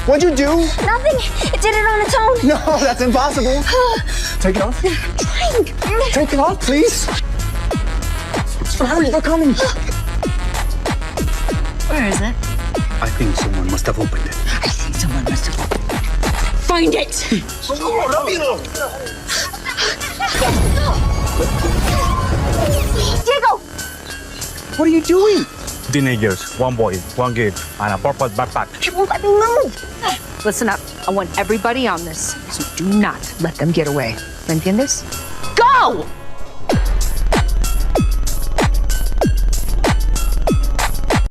What'd you do? Nothing. It did it on its own. No, that's impossible. Take it off. I'm trying. Take it off, please. Hurry, they're coming. Where is it? I think someone must have opened it. I think someone must have. Find it. Diego! What are you doing? Teenagers, one boy, one girl, and a purple backpack. She won't let me move. Listen up. I want everybody on this, so do not let them get away. ¿Me entiendes? Go!